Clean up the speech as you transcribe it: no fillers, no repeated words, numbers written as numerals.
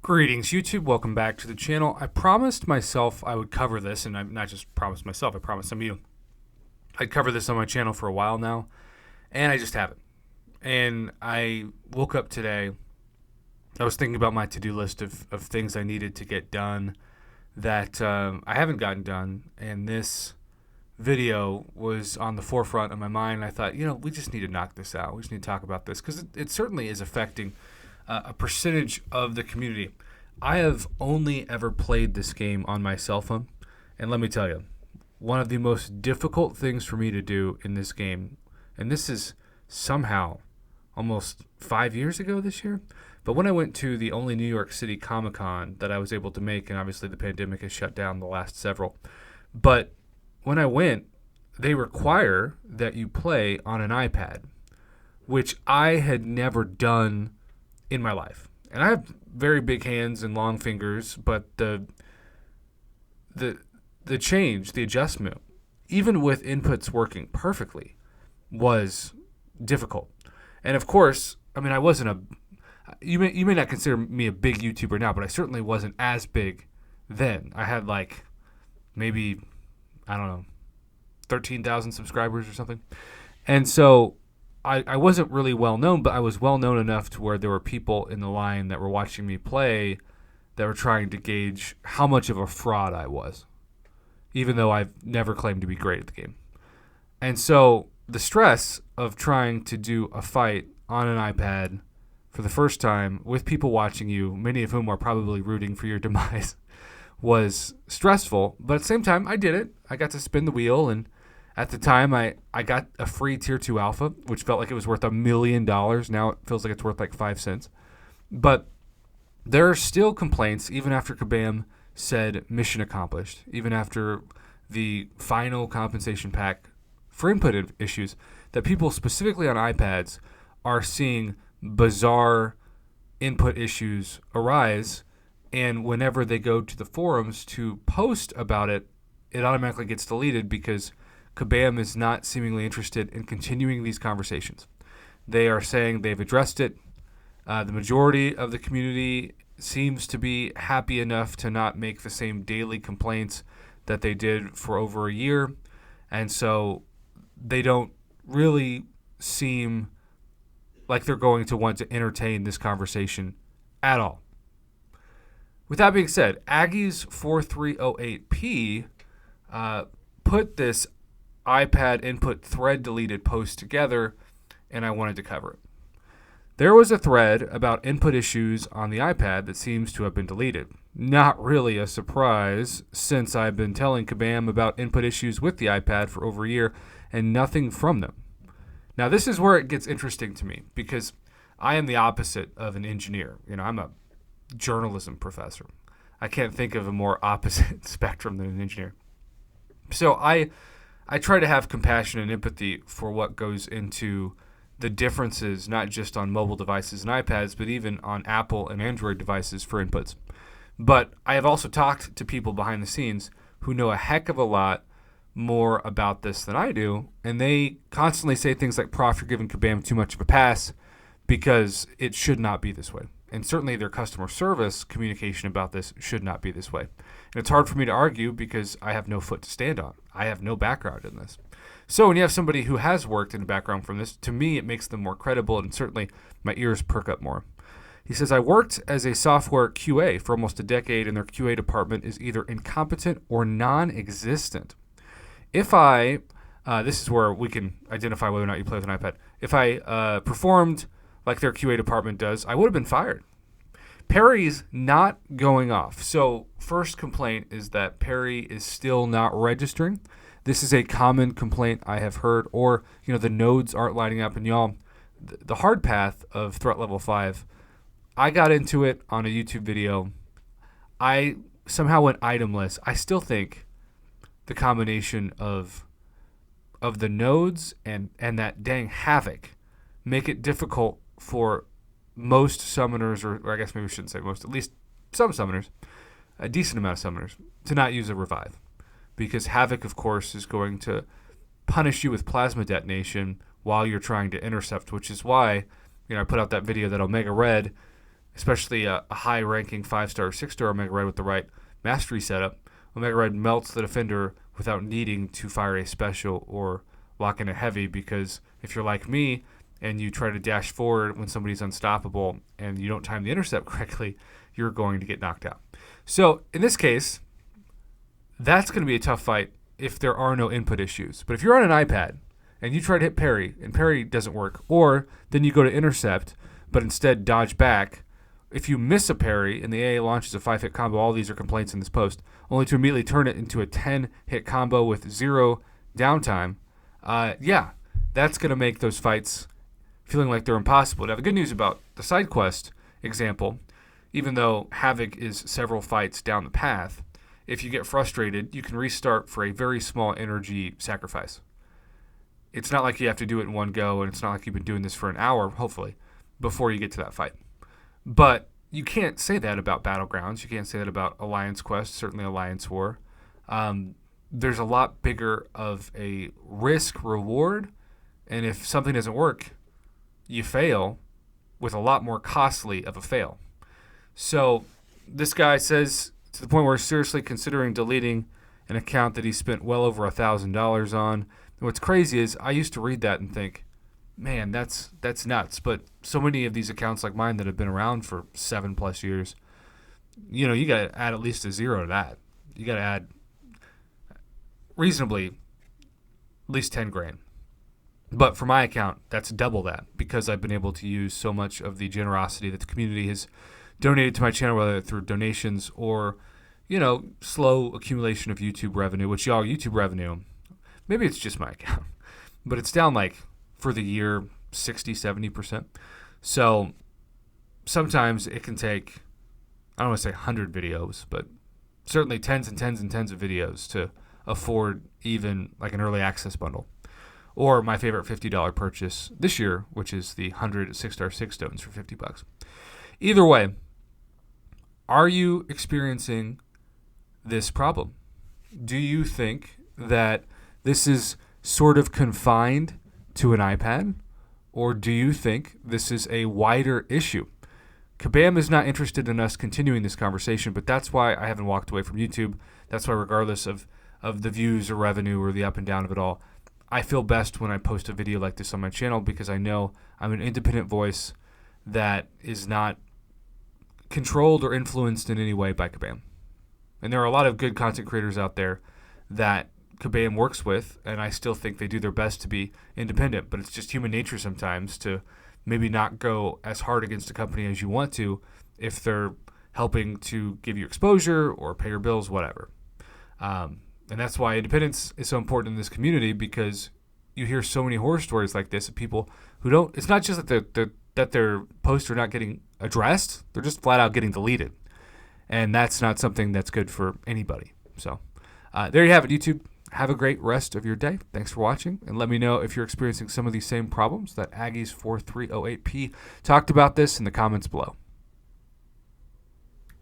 Greetings, YouTube. Welcome back to the channel. I promised myself I would cover this, and I'm not just promised myself, I promised some of you. I'd cover this on my channel for a while now, and I just haven't. And I woke up today, I was thinking about my to-do list of things I needed to get done that I haven't gotten done, and this video was on the forefront of my mind. I thought, we just need to knock this out. We just need to talk about this, because it certainly is affecting a percentage of the community. I have only ever played this game on my cell phone, and let me tell you, one of the most difficult things for me to do in this game, and this is somehow almost 5 years ago this year, but when I went to the only New York City Comic-Con that I was able to make, and obviously the pandemic has shut down the last several, but when I went, they require that you play on an iPad, which I had never done in my life. And I have very big hands and long fingers, but the change, the adjustment, even with inputs working perfectly, was difficult. And of course, I wasn't you may not consider me a big YouTuber now, but I certainly wasn't as big then. I had maybe, 13,000 subscribers or something. And so I wasn't really well known, but I was well known enough to where there were people in the line that were watching me play that were trying to gauge how much of a fraud I was, even though I've never claimed to be great at the game. And so the stress of trying to do a fight on an iPad for the first time with people watching you, many of whom are probably rooting for your demise, was stressful. But at the same time, I did it. I got to spin the wheel, and at the time, I got a free Tier 2 Alpha, which felt like it was worth $1 million. Now it feels like it's worth 5 cents. But there are still complaints, even after Kabam said mission accomplished, even after the final compensation pack for input issues, that people specifically on iPads are seeing bizarre input issues arise. And whenever they go to the forums to post about it, it automatically gets deleted because Kabam is not seemingly interested in continuing these conversations. They are saying they've addressed it. The majority of the community seems to be happy enough to not make the same daily complaints that they did for over a year. And so they don't really seem like they're going to want to entertain this conversation at all. With that being said, Aggies 4308P put this iPad input thread deleted post together, and I wanted to cover it. There was a thread about input issues on the iPad that seems to have been deleted. Not really a surprise, since I've been telling Kabam about input issues with the iPad for over a year and nothing from them. Now, this is where it gets interesting to me, because I am the opposite of an engineer. I'm a journalism professor. I can't think of a more opposite spectrum than an engineer. So I try to have compassion and empathy for what goes into the differences, not just on mobile devices and iPads, but even on Apple and Android devices for inputs. But I have also talked to people behind the scenes who know a heck of a lot more about this than I do, and they constantly say things like, Prof, you're giving Kabam too much of a pass because it should not be this way. And certainly their customer service communication about this should not be this way. And it's hard for me to argue because I have no foot to stand on. I have no background in this. So when you have somebody who has worked in a background from this, to me it makes them more credible, and certainly my ears perk up more. He says, I worked as a software QA for almost a decade, and their QA department is either incompetent or non-existent. If this is where we can identify whether or not you play with an iPad. If I performed like their QA department does, I would have been fired. Perry's not going off. So first complaint is that Perry is still not registering. This is a common complaint I have heard, or, the nodes aren't lighting up. And y'all, the hard path of threat level 5, I got into it on a YouTube video. I somehow went itemless. I still think the combination of the nodes and that dang havoc make it difficult for most summoners, or I guess maybe we shouldn't say most, at least some summoners, a decent amount of summoners, to not use a revive. Because Havoc, of course, is going to punish you with plasma detonation while you're trying to intercept, which is why I put out that video that Omega Red especially a high-ranking 5-star, 6-star Omega Red with the right mastery setup. Omega Red melts the defender without needing to fire a special or lock in a heavy, because if you're like me and you try to dash forward when somebody's unstoppable and you don't time the intercept correctly, you're going to get knocked out. So in this case, that's going to be a tough fight if there are no input issues. But if you're on an iPad and you try to hit parry and parry doesn't work, or then you go to intercept but instead dodge back, if you miss a parry and the AA launches a 5-hit combo, all these are complaints in this post, only to immediately turn it into a 10-hit combo with 0 downtime, that's going to make those fights feeling like they're impossible. Now, the good news about the side quest example, even though Havoc is several fights down the path, if you get frustrated, you can restart for a very small energy sacrifice. It's not like you have to do it in one go, and it's not like you've been doing this for an hour, hopefully, before you get to that fight. But you can't say that about Battlegrounds. You can't say that about Alliance Quest, certainly Alliance War. There's a lot bigger of a risk-reward, and if something doesn't work, you fail with a lot more costly of a fail. So this guy says, to the point where he's seriously considering deleting an account that he spent well over $1,000 on. And what's crazy is I used to read that and think, man, that's nuts. But so many of these accounts like mine that have been around for 7+ years, you got to add at least a 0 to that. You got to add reasonably at least 10 grand. But for my account, that's double that, because I've been able to use so much of the generosity that the community has donated to my channel, whether through donations or, slow accumulation of YouTube revenue, which YouTube revenue, maybe it's just my account, but it's down for the year 60-70%. So sometimes it can take, I don't want to say 100 videos, but certainly tens and tens and tens of videos to afford even an early access bundle. Or my favorite $50 purchase this year, which is the 100 6-star 6 stones for $50. Either way, are you experiencing this problem? Do you think that this is sort of confined to an iPad? Or do you think this is a wider issue? Kabam is not interested in us continuing this conversation, but that's why I haven't walked away from YouTube. That's why, regardless of the views or revenue or the up and down of it all, I feel best when I post a video like this on my channel, because I know I'm an independent voice that is not controlled or influenced in any way by Kabam. And there are a lot of good content creators out there that Kabam works with, and I still think they do their best to be independent, but it's just human nature sometimes to maybe not go as hard against a company as you want to if they're helping to give you exposure or pay your bills, whatever. And that's why independence is so important in this community, because you hear so many horror stories like this of people who don't. It's not just that their posts are not getting addressed; they're just flat out getting deleted, and that's not something that's good for anybody. So there you have it, YouTube. Have a great rest of your day. Thanks for watching, and let me know if you're experiencing some of these same problems that Aggies 4308P talked about this in the comments below.